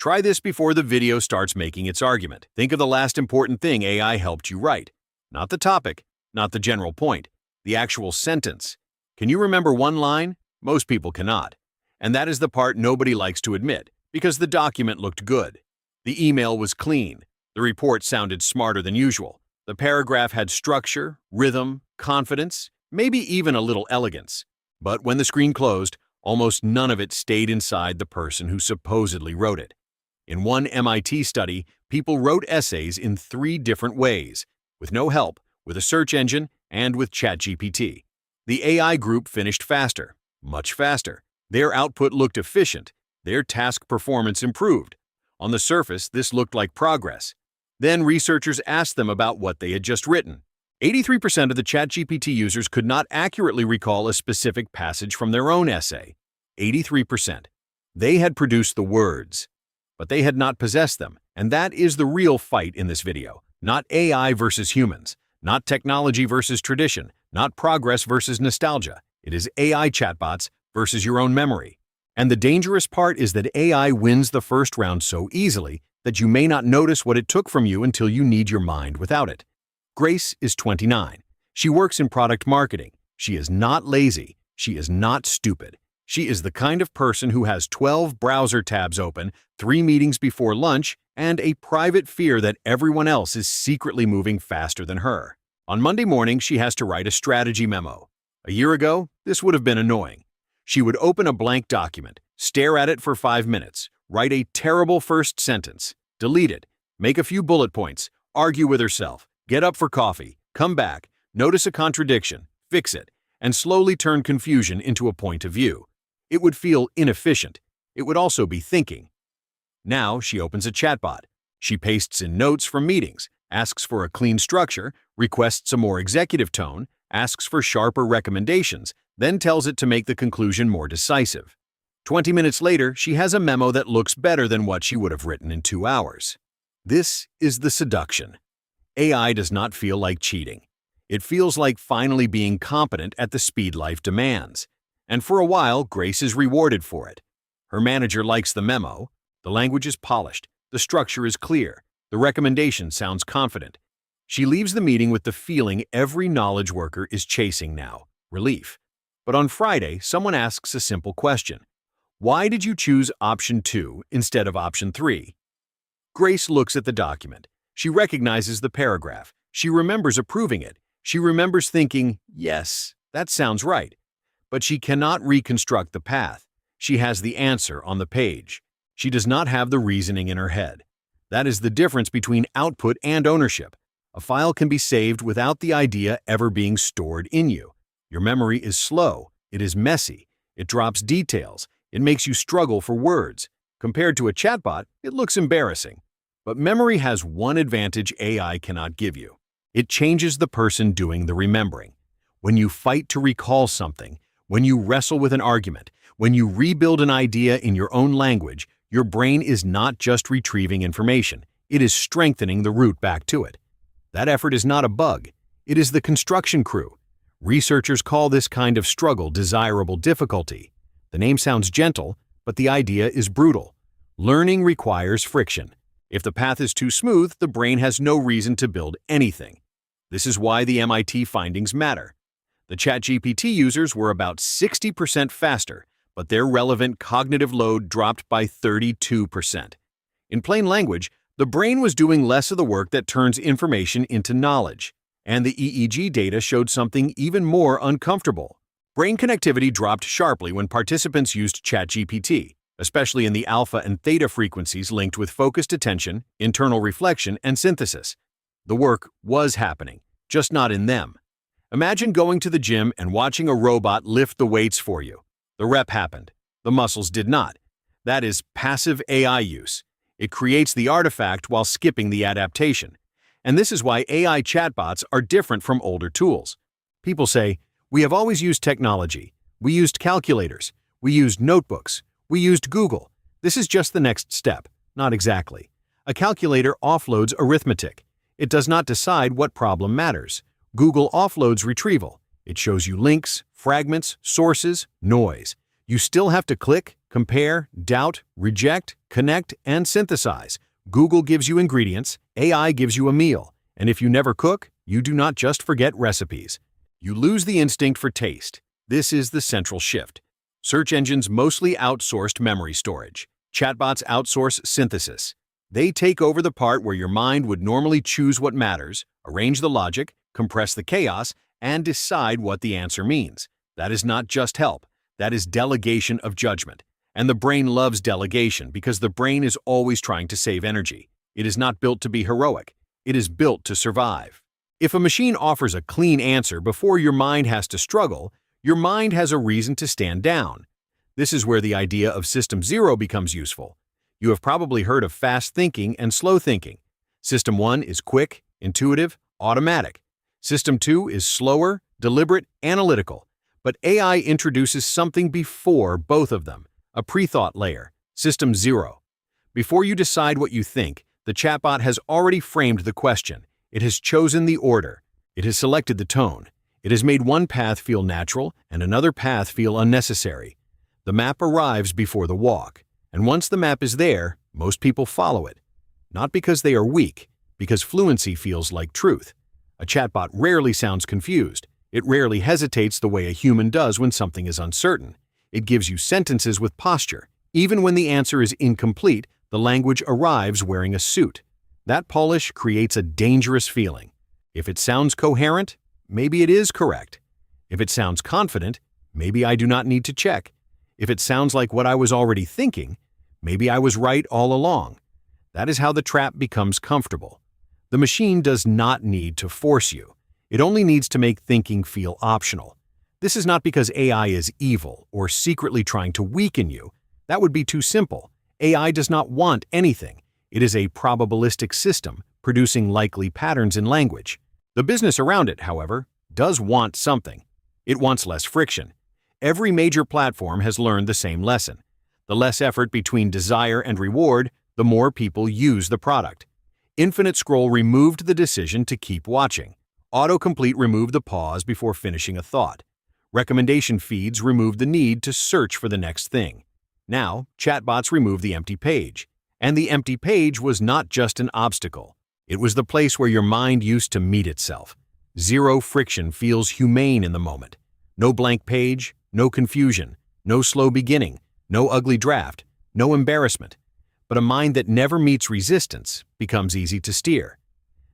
Try this before the video starts making its argument. Think of the last important thing AI helped you write. Not the topic, not the general point, the actual sentence. Can you remember one line? Most people cannot. And that is the part nobody likes to admit, because the document looked good. The email was clean. The report sounded smarter than usual. The paragraph had structure, rhythm, confidence, maybe even a little elegance. But when the screen closed, almost none of it stayed inside the person who supposedly wrote it. In one MIT study, people wrote essays in 3 different ways, with no help, with a search engine, and with ChatGPT. The AI group finished faster, much faster. Their output looked efficient. Their task performance improved. On the surface, this looked like progress. Then researchers asked them about what they had just written. 83% of the ChatGPT users could not accurately recall a specific passage from their own essay. 83%. They had produced the words, but they had not possessed them, and that is the real fight in this video. Not AI versus humans, not technology versus tradition, not progress versus nostalgia. It is AI chatbots versus your own memory. And the dangerous part is that AI wins the first round so easily that you may not notice what it took from you until you need your mind without it. Grace is 29. She works in product marketing. She is not lazy. She is not stupid. She is the kind of person who has 12 browser tabs open, 3 meetings before lunch, and a private fear that everyone else is secretly moving faster than her. On Monday morning, she has to write a strategy memo. A year ago, this would have been annoying. She would open a blank document, stare at it for 5 minutes, write a terrible first sentence, delete it, make a few bullet points, argue with herself, get up for coffee, come back, notice a contradiction, fix it, and slowly turn confusion into a point of view. It would feel inefficient. It would also be thinking. Now she opens a chatbot. She pastes in notes from meetings, asks for a clean structure, requests a more executive tone, asks for sharper recommendations, then tells it to make the conclusion more decisive. 20 minutes later, she has a memo that looks better than what she would have written in 2 hours. This is the seduction. AI does not feel like cheating. It feels like finally being competent at the speed life demands. And for a while, Grace is rewarded for it. Her manager likes the memo. The language is polished. The structure is clear. The recommendation sounds confident. She leaves the meeting with the feeling every knowledge worker is chasing now, relief. But on Friday, someone asks a simple question. Why did you choose option 2 instead of option 3? Grace looks at the document. She recognizes the paragraph. She remembers approving it. She remembers thinking, yes, that sounds right. But she cannot reconstruct the path. She has the answer on the page. She does not have the reasoning in her head. That is the difference between output and ownership. A file can be saved without the idea ever being stored in you. Your memory is slow. It is messy. It drops details. It makes you struggle for words. Compared to a chatbot, it looks embarrassing. But memory has one advantage AI cannot give you. It changes the person doing the remembering. When you fight to recall something, when you wrestle with an argument, when you rebuild an idea in your own language, your brain is not just retrieving information, it is strengthening the route back to it. That effort is not a bug, it is the construction crew. Researchers call this kind of struggle desirable difficulty. The name sounds gentle, but the idea is brutal. Learning requires friction. If the path is too smooth, the brain has no reason to build anything. This is why the MIT findings matter. The ChatGPT users were about 60% faster, but their relevant cognitive load dropped by 32%. In plain language, the brain was doing less of the work that turns information into knowledge. And the EEG data showed something even more uncomfortable. Brain connectivity dropped sharply when participants used ChatGPT, especially in the alpha and theta frequencies linked with focused attention, internal reflection, and synthesis. The work was happening, just not in them. Imagine going to the gym and watching a robot lift the weights for you. The rep happened. The muscles did not. That is passive AI use. It creates the artifact while skipping the adaptation. And this is why AI chatbots are different from older tools. People say, we have always used technology. We used calculators. We used notebooks. We used Google. This is just the next step. Not exactly. A calculator offloads arithmetic. It does not decide what problem matters. Google offloads retrieval. It shows you links, fragments, sources, noise. You still have to click, Compare, doubt, reject, connect, and synthesize. Google gives you ingredients, AI gives you a meal. And if you never cook, you do not just forget recipes. You lose the instinct for taste. This is the central shift. Search engines mostly outsourced memory storage. Chatbots outsource synthesis. They take over the part where your mind would normally choose what matters, arrange the logic, compress the chaos, and decide what the answer means. That is not just help. That is delegation of judgment. And the brain loves delegation because the brain is always trying to save energy. It is not built to be heroic. It is built to survive. If a machine offers a clean answer before your mind has to struggle, your mind has a reason to stand down. This is where the idea of System 0 becomes useful. You have probably heard of fast thinking and slow thinking. System 1 is quick, intuitive, automatic. System 2 is slower, deliberate, analytical. But AI introduces something before both of them, a pre-thought layer, System 0. Before you decide what you think, the chatbot has already framed the question. It has chosen the order. It has selected the tone. It has made one path feel natural and another path feel unnecessary. The map arrives before the walk, and once the map is there, most people follow it. Not because they are weak, because fluency feels like truth. A chatbot rarely sounds confused. It rarely hesitates the way a human does when something is uncertain. It gives you sentences with posture. Even when the answer is incomplete, the language arrives wearing a suit. That polish creates a dangerous feeling. If it sounds coherent, maybe it is correct. If it sounds confident, maybe I do not need to check. If it sounds like what I was already thinking, maybe I was right all along. That is how the trap becomes comfortable. The machine does not need to force you. It only needs to make thinking feel optional. This is not because AI is evil or secretly trying to weaken you. That would be too simple. AI does not want anything. It is a probabilistic system, producing likely patterns in language. The business around it, however, does want something. It wants less friction. Every major platform has learned the same lesson. The less effort between desire and reward, the more people use the product. Infinite Scroll removed the decision to keep watching. Autocomplete removed the pause before finishing a thought. Recommendation feeds removed the need to search for the next thing. Now, chatbots remove the empty page. And the empty page was not just an obstacle. It was the place where your mind used to meet itself. Zero friction feels humane in the moment. No blank page, no confusion, no slow beginning, no ugly draft, no embarrassment. But a mind that never meets resistance becomes easy to steer.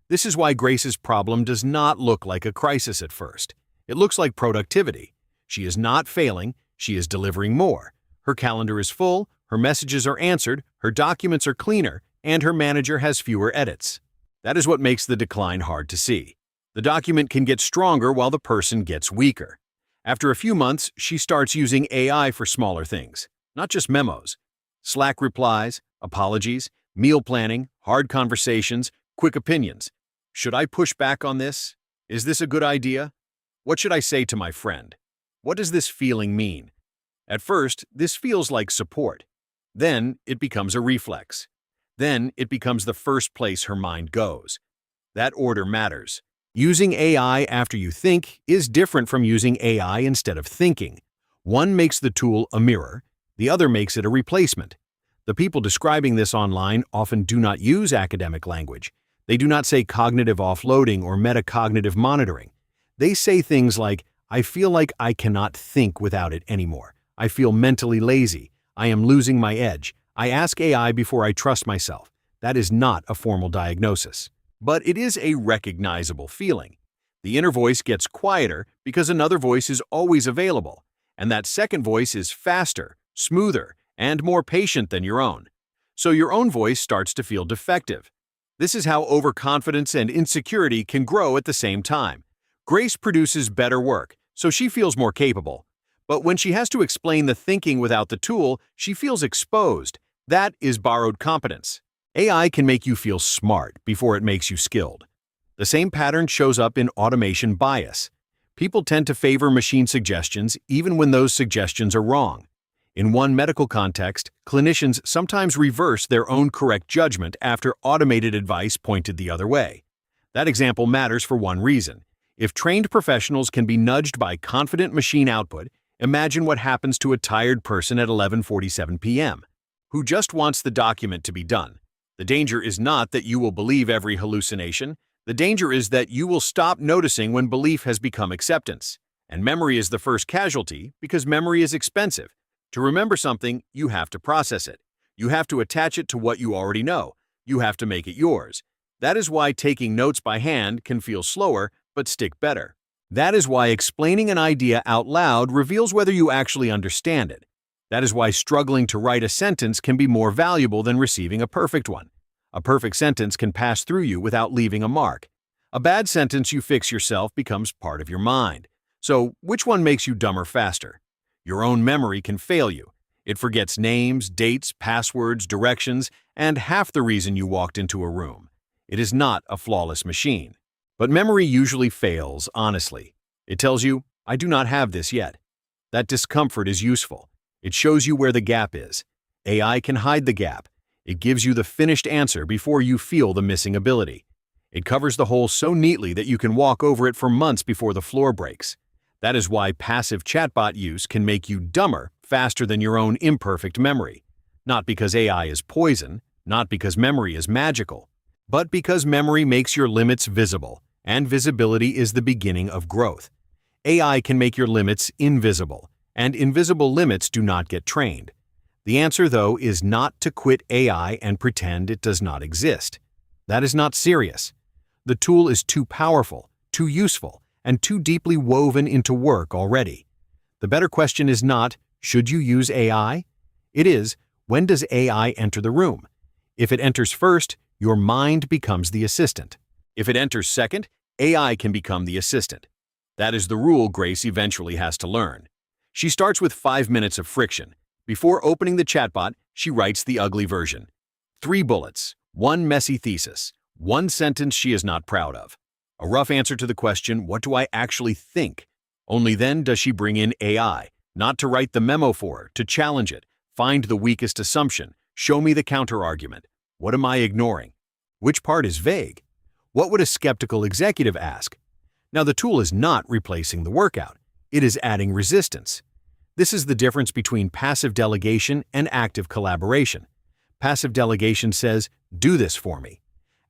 This is why Grace's problem does not look like a crisis at first. It looks like productivity. She is not failing, she is delivering more. Her calendar is full, her messages are answered, her documents are cleaner, and her manager has fewer edits. That is what makes the decline hard to see. The document can get stronger while the person gets weaker. After a few months, she starts using AI for smaller things, not just memos. Slack replies, apologies, meal planning, hard conversations, quick opinions. Should I push back on this? Is this a good idea? What should I say to my friend? What does this feeling mean? At first, this feels like support. Then, it becomes a reflex. Then, it becomes the first place her mind goes. That order matters. Using AI after you think is different from using AI instead of thinking. One makes the tool a mirror, the other makes it a replacement. The people describing this online often do not use academic language. They do not say cognitive offloading or metacognitive monitoring. They say things like, I feel like I cannot think without it anymore. I feel mentally lazy. I am losing my edge. I ask AI before I trust myself. That is not a formal diagnosis. But it is a recognizable feeling. The inner voice gets quieter because another voice is always available, and that second voice is faster, smoother, and more patient than your own. So your own voice starts to feel defective. This is how overconfidence and insecurity can grow at the same time. Grace produces better work, so she feels more capable. But when she has to explain the thinking without the tool, she feels exposed. That is borrowed competence. AI can make you feel smart before it makes you skilled. The same pattern shows up in automation bias. People tend to favor machine suggestions even when those suggestions are wrong. In one medical context, clinicians sometimes reverse their own correct judgment after automated advice pointed the other way. That example matters for one reason. If trained professionals can be nudged by confident machine output, Imagine what happens to a tired person at 11:47 p.m. who just wants the document to be done. The danger is not that you will believe every hallucination. The danger is that you will stop noticing when belief has become acceptance. And memory is the first casualty because memory is expensive. To remember something, you have to process it. You have to attach it to what you already know. You have to make it yours. That is why taking notes by hand can feel slower but stick better. That is why explaining an idea out loud reveals whether you actually understand it. That is why struggling to write a sentence can be more valuable than receiving a perfect one. A perfect sentence can pass through you without leaving a mark. A bad sentence you fix yourself becomes part of your mind. So, which one makes you dumber faster? Your own memory can fail you. It forgets names, dates, passwords, directions, and half the reason you walked into a room. It is not a flawless machine. But memory usually fails, honestly. It tells you, I do not have this yet. That discomfort is useful. It shows you where the gap is. AI can hide the gap. It gives you the finished answer before you feel the missing ability. It covers the hole so neatly that you can walk over it for months before the floor breaks. That is why passive chatbot use can make you dumber faster than your own imperfect memory. Not because AI is poison, not because memory is magical, but because memory makes your limits visible, and visibility is the beginning of growth. AI can make your limits invisible, and invisible limits do not get trained. The answer, though, is not to quit AI and pretend it does not exist. That is not serious. The tool is too powerful, too useful, and too deeply woven into work already. The better question is not, should you use AI? It is, when does AI enter the room? If it enters first, your mind becomes the assistant. If it enters second, AI can become the assistant. That is the rule Grace eventually has to learn. She starts with 5 minutes of friction. Before opening the chatbot, she writes the ugly version. 3 bullets, 1 messy thesis, 1 sentence she is not proud of. A rough answer to the question, what do I actually think? Only then does she bring in AI, not to write the memo for her, to challenge it, find the weakest assumption, show me the counterargument. What am I ignoring? Which part is vague? What would a skeptical executive ask? Now, the tool is not replacing the workout. It is adding resistance. This is the difference between passive delegation and active collaboration. Passive delegation says, do this for me.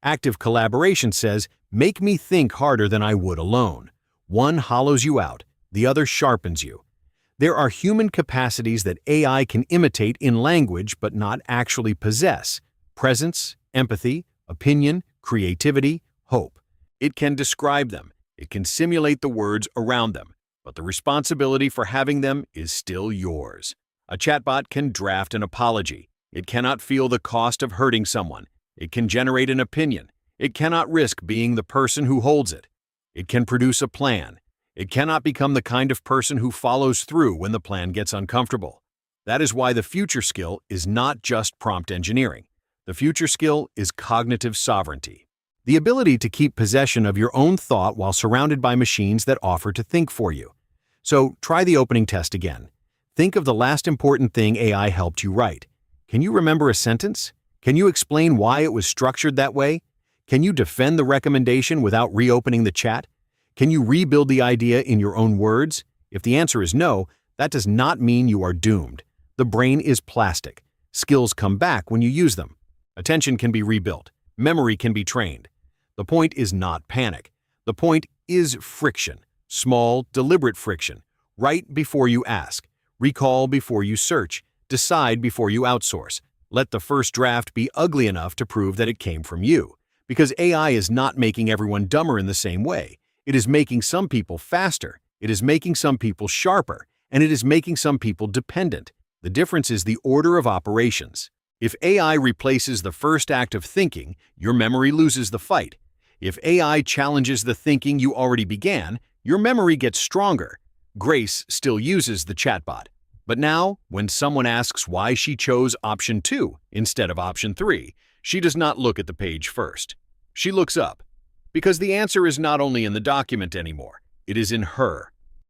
Active collaboration says, make me think harder than I would alone. One hollows you out, the other sharpens you. There are human capacities that AI can imitate in language but not actually possess: presence, empathy, opinion, creativity, hope. It can describe them. It can simulate the words around them, but the responsibility for having them is still yours. A chatbot can draft an apology. It cannot feel the cost of hurting someone. It can generate an opinion. It cannot risk being the person who holds it. It can produce a plan. It cannot become the kind of person who follows through when the plan gets uncomfortable. That is why the future skill is not just prompt engineering. The future skill is cognitive sovereignty. The ability to keep possession of your own thought while surrounded by machines that offer to think for you. So try the opening test again. Think of the last important thing AI helped you write. Can you remember a sentence? Can you explain why it was structured that way? Can you defend the recommendation without reopening the chat? Can you rebuild the idea in your own words? If the answer is no, that does not mean you are doomed. The brain is plastic. Skills come back when you use them. Attention can be rebuilt. Memory can be trained. The point is not panic. The point is friction. Small, deliberate friction. Write before you ask. Recall before you search. Decide before you outsource. Let the first draft be ugly enough to prove that it came from you. Because AI is not making everyone dumber in the same way. It is making some people faster. It is making some people sharper. And it is making some people dependent. The difference is the order of operations. If AI replaces the first act of thinking, your memory loses the fight. If AI challenges the thinking you already began, your memory gets stronger. Grace still uses the chatbot. But now, when someone asks why she chose option 2 instead of option 3, she does not look at the page first. She looks up. Because the answer is not only in the document anymore, it is in her.